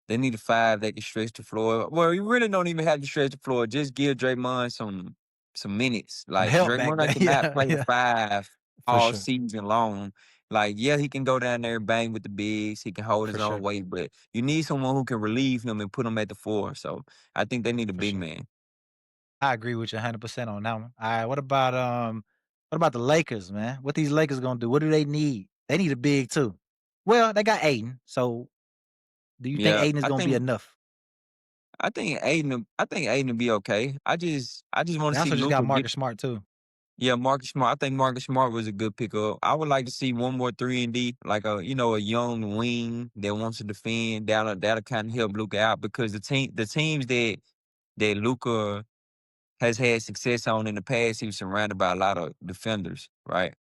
They need a 5 that can stretch the floor. Well, you really don't even have to stretch the floor. Just give Draymond some minutes. Some Like help back Draymond there. cannot Yeah, play the yeah. 5 For all sure. season long. Like, yeah, he can go down there and bang with the bigs. He can hold For his own sure. weight, but you need someone who can relieve him and put him at the 4. So I think they need a For big sure. man. I agree with you 100% on that one. All right. What about the Lakers, man? What these Lakers gonna do? What do they need? They need a big too. Well, they got Aiden. So do you think Yeah, Aiden is gonna be enough? I think Aiden will be okay. I just want They to see also just got Luca get. Marcus Smart too. Yeah, Marcus Smart. I think Marcus Smart was a good pickup. I would like to see one more 3 and D, like a young wing that wants to defend. That'll kind of help Luca out because the teams that Luca has had success on in the past, he was surrounded by a lot of defenders, right?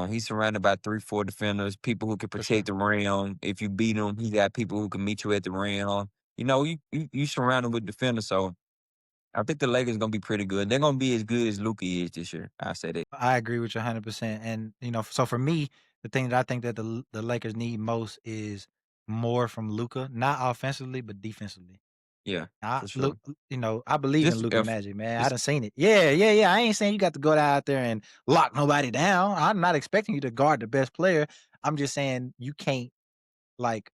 He's surrounded by 3, 4 defenders, people who can For protect sure. the rim. If you beat him, he got people who can meet you at the rim. You surround him with defenders, so I think the Lakers gonna be pretty good. They're gonna be as good as Luka is this year. I say that. I agree with you 100%. And so for me, the thing that I think that the Lakers need most is more from Luca, not offensively but defensively. Yeah, I for look, sure. I believe in Just Luca if Magic, man. I just done seen it. Yeah, yeah, yeah. I ain't saying you got to go out there and lock nobody down. I'm not expecting you to guard the best player. I'm just saying you can't like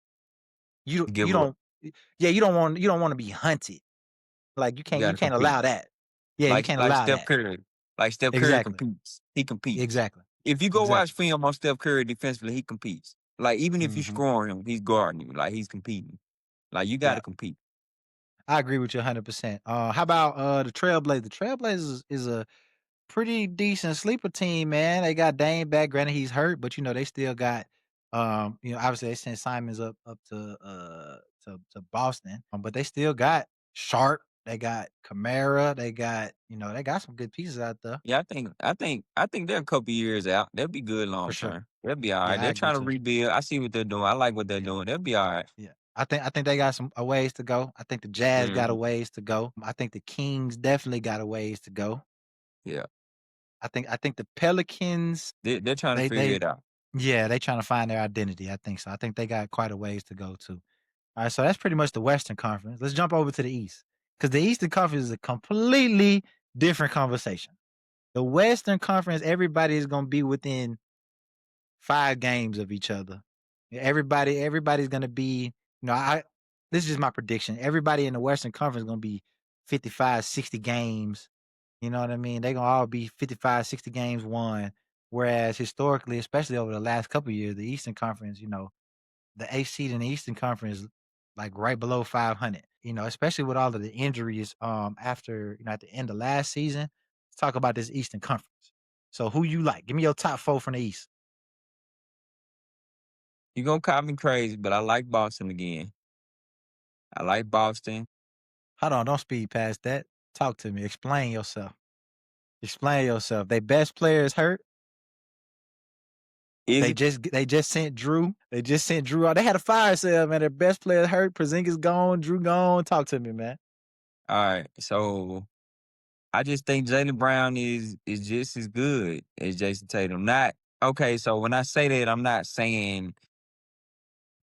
you give up. don't yeah, you don't want to be hunted. Like You you gotta can't compete. allow that. Yeah, you can't Like allow Steph that. Curry. Like Steph Curry Exactly. competes. He competes. Exactly. If you go watch Exactly. film on Steph Curry defensively, he competes. Like even if you Hmm. score on him, he's guarding you. Like he's competing. Like you Yeah. gotta compete. I agree with you 100%. How about the Trailblazers? The Trailblazers is a pretty decent sleeper team, man. They got Dame back. Granted, he's hurt, but they still got obviously they sent Simons up to Boston. But they still got Sharp. They got Kamara. They got some good pieces out there. Yeah, I think they're a couple years out. They'll be good For long sure. term. They'll be all right. Yeah, I They're agree trying to too. rebuild. I see what they're doing. I like what they're Yeah. doing. They'll be all right. Yeah. I think they got some a ways to go. I think the Jazz got a Mhm. ways to go. I think the Kings definitely got a ways to go. Yeah. I think the Pelicans, They're trying to figure they it out. yeah, they trying to find their identity. I think so. I think they got quite a ways to go too. All right, so that's pretty much the Western Conference. Let's jump over to the East because the Eastern Conference is a completely different conversation. The Western Conference, everybody is going to be within 5 games of each other. Everybody's going to be, this is just my prediction. Everybody in the Western Conference is going to be 55, 60 games. You know what I mean? They're going to all be 55, 60 games won. Whereas historically, especially over the last couple of years, the Eastern Conference, the eighth seed in the Eastern Conference is like right below 500. Especially with all of the injuries after at the end of last season. Let's talk about this Eastern Conference. So who you like? Give me your top 4 from the East. You're gonna call me crazy, but I like Boston again. I like Boston. Hold on, don't speed past that. Talk to me. Explain yourself. Explain yourself. They best players hurt. Is They it just sent Drew. They just sent Drew out. They had a fire sale, man. Their best player hurt. Porzingis gone. Drew gone. Talk to me, man. all right? So I just think Jaylen Brown is just as good as Jason Tatum. Not okay. So when I say that, I'm not saying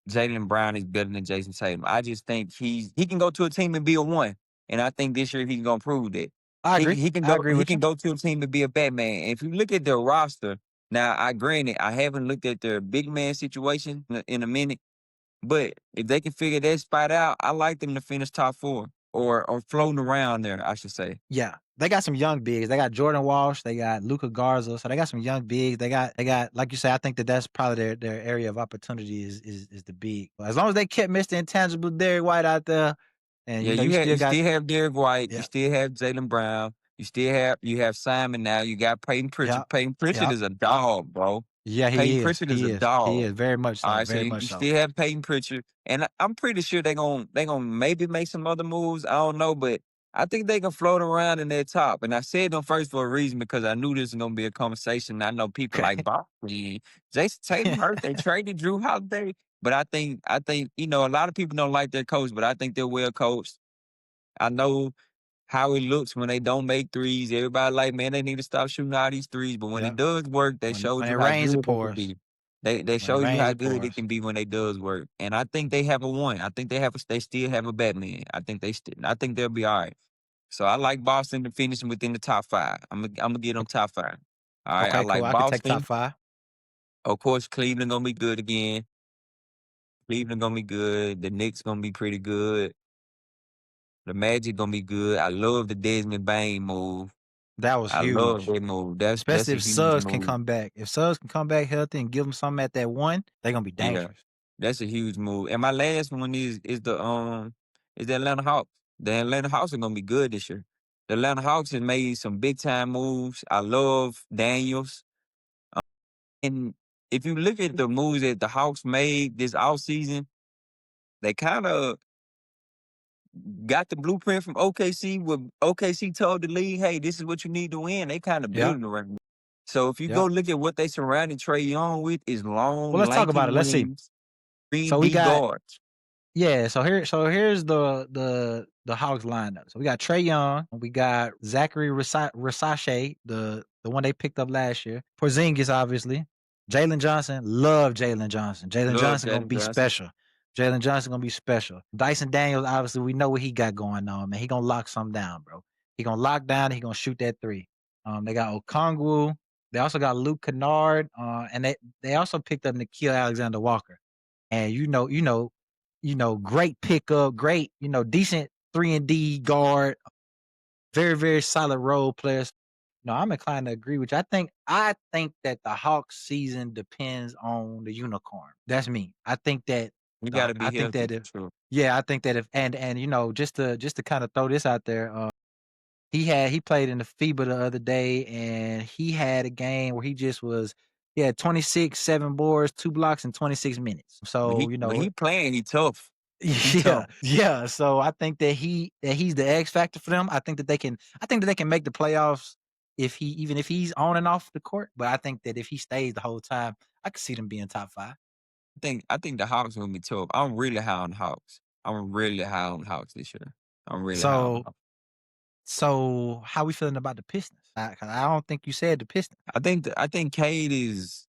Jaylen Brown is better than Jason Tatum. I just think he can go to a team and be a 1, and I think this year he's gonna prove that. I agree. He can I go agree he with can you. go to a team and be a Batman. If you look at their roster now, I granted I haven't looked at their big man situation in a minute, but if they can figure that spot out, I like them to finish top 4 or floating around there. I should say. Yeah. They got some young bigs. They got Jordan Walsh. They got Luca Garza. So they got some young bigs. They got like you said. I think that's probably their area of opportunity is the big. As long as they kept Mr. Intangible Derek White out there, and Yeah, you still you got still have Derek White, you yeah, still have Jaylen Brown, you have Simon now, you got Peyton yeah, Pritchard. Peyton Pritchard yeah. is a dog, bro. Yeah, Peyton he is. Pritchard is He a is. He dog. is very much All so. right, so Very you, much you so. still have Peyton Pritchard, and I'm pretty sure they gonna maybe make some other moves. I don't know, but I think they can float around in their top. And I said them first for a reason because I knew this was gonna be a conversation. I know people like Okay. Boston, Jason Tatum hurt. They traded Drew Holiday, but I think a lot of people don't like their coach, but I think they're well coached. I know how it looks when they don't make threes. Everybody like, man, they need to stop shooting all these threes. But when it Yep. does work, they When showed it you how rains, it good they can pours. be. They When it show you rains, how it good it pours. can be when it does work. And I think they have a one. I think they still have a Batman. I think they'll be all right. So I like Boston to finish within the top five. I'm gonna get them top five. All right. I Okay, cool. like I could take top Boston. five. Of course, Cleveland gonna be good again. Cleveland gonna be good. The Knicks gonna be pretty good. The Magic gonna be good. I love the Desmond Bain move. That was I love huge. that move. That's Especially a if huge Suggs can move. come back. If Suggs can come back healthy and give them something at that one, they're gonna be Yeah, dangerous. that's a huge move. And my last one is the Atlanta Hawks. The Atlanta Hawks are gonna be good this year. The Atlanta Hawks have made some big time moves. I love Daniels. And if you look at the moves that the Hawks made this offseason, they kind of got the blueprint from OKC. What OKC told the league, hey, this is what you need to win. They kind of Yeah. building around. So if you go Yeah. look at what they surrounded Trey Young with, is Well, long, let's talk lanky about it. Let's see. wings, three So we D got guards. yeah, here's the Hawks lineup. So we got Trey Young, we got Zachary Rasache, the one they picked up last year. Porzingis, obviously. Jalen Johnson, love Jalen Johnson. Jalen Love Johnson gonna Jalen be Johnson. special. Jalen Johnson gonna be special. Dyson Daniels, obviously, we know what he got going on, man. He gonna lock some down, bro. He gonna lock down. He gonna shoot that three. They got Okongwu. They also got Luke Kennard. And they also picked up Nikhil Alexander Walker. And great pickup, great, decent 3-and-D guard, very, very solid role players. No, I'm inclined to agree with you. I think that the Hawks season depends on the unicorn. That's me. You got to be I think healthy that for if sure. yeah, I think that if and just to kind of throw this out there, he played in the FIBA the other day and he had a game where he had 26, 7 boards, 2 blocks in 26 minutes. When So, he when he playing, he tough. He yeah, tough. yeah. So I think that he's the X factor for them. I think that they can make the playoffs even if he's on and off the court. But I think that if he stays the whole time, I could see them being top 5. I think the Hawks gonna be tough. I'm really high on the Hawks. I'm really high on the Hawks this year. I'm really high on the So Hawks. so how we feeling about the Pistons? 'Cause I don't think you said the Pistons. I think Cade is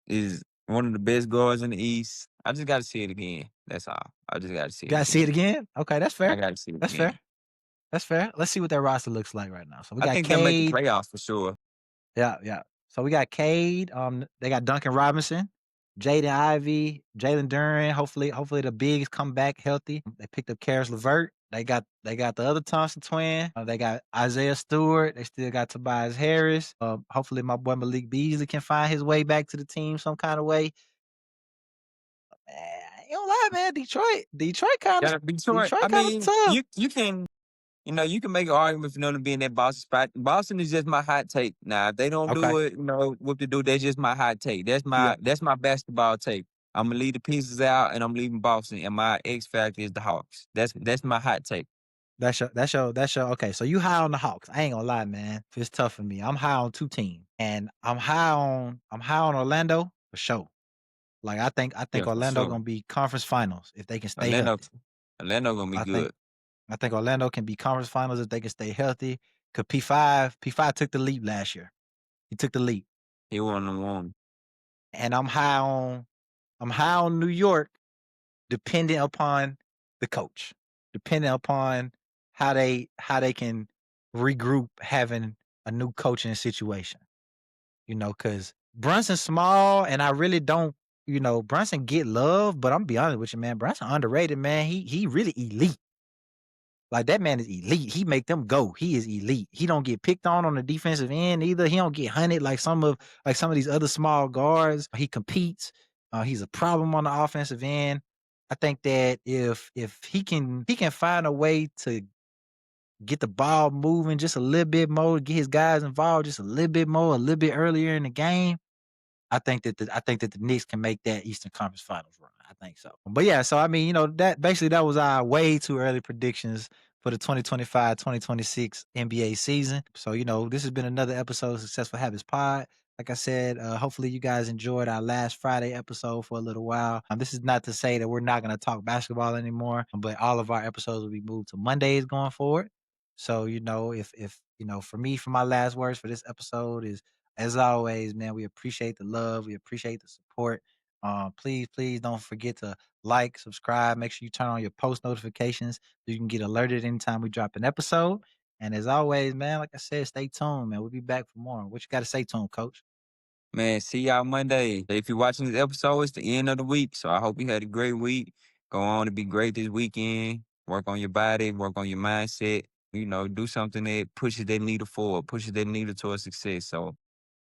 one of the best guards in the East. I just got to see it again. That's all. I just got to see it Gotta see it again. again? Okay, that's I fair. got to see it That's fair. again. That's fair. Let's see what that roster looks like right now. So we I got think they'll make the Cade. playoffs for sure. Yeah, yeah. So we got Cade. They got Duncan Robinson, Jaden Ivey, Jalen Duren. Hopefully the bigs come back healthy. They picked up Karis LeVert. They got the other Thompson twin. They got Isaiah Stewart. They still got Tobias Harris. Hopefully my boy Malik Beasley can find his way back to the team some kind of way. You don't lie, man. Detroit kind of Yeah, Detroit. Detroit I kind of mean, tough. you can you can make an argument for them to be in that Boston spot. Boston is just my hot take. Now, if they don't Okay. do it, what to do, that's just my hot take. That's Yeah. my basketball take. I'm gonna leave the pieces out and I'm leaving Boston. And my X factor is the Hawks. That's my hot take. That's your okay. So you high on the Hawks. I ain't gonna lie, man. It's tough for me. I'm high on 2 teams. And I'm high on Orlando for sure. Like I think Yeah, for Orlando sure. gonna be conference finals if they can stay Orlando, healthy. Orlando gonna be I think good. I think Orlando can be conference finals if they can stay healthy. Cause P5 took the leap last year. He took the leap. He won the one. And I'm high on New York depending upon the coach. Depending upon how they can regroup having a new coaching situation. Because Brunson's small and I really don't, Brunson get love, but I'm be honest with you, man. Brunson underrated, man. He really elite. Like that man is elite. He make them go. He is elite. He don't get picked on the defensive end either. He don't get hunted like some of these other small guards. He competes. He's a problem on the offensive end. I think that if he can find a way to get the ball moving just a little bit more, get his guys involved just a little bit more, a little bit earlier in the game, I think that the Knicks can make that Eastern Conference Finals run. I think so. But yeah, so I mean, that basically that was our way too early predictions for the 2025-2026 NBA season. So, this has been another episode of Successful Habits Pod. Like I said, hopefully you guys enjoyed our last Friday episode for a little while. This is not to say that we're not going to talk basketball anymore, but all of our episodes will be moved to Mondays going forward. So, if for me, for my last words for this episode is, as always, man, we appreciate the love. We appreciate the support. Please don't forget to like, subscribe. Make sure you turn on your post notifications so you can get alerted anytime we drop an episode. And as always, man, like I said, stay tuned, man. We'll be back for more. What you got to say to them, Coach? Man, see y'all Monday. If you're watching this episode, it's the end of the week. So I hope you had a great week. Go on to be great this weekend. Work on your body, work on your mindset. Do something that pushes that needle forward, pushes that needle towards success. So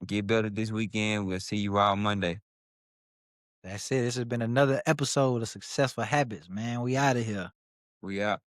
get better this weekend. We'll see you all Monday. That's it. This has been another episode of Successful Habits, man. We out of here. We out.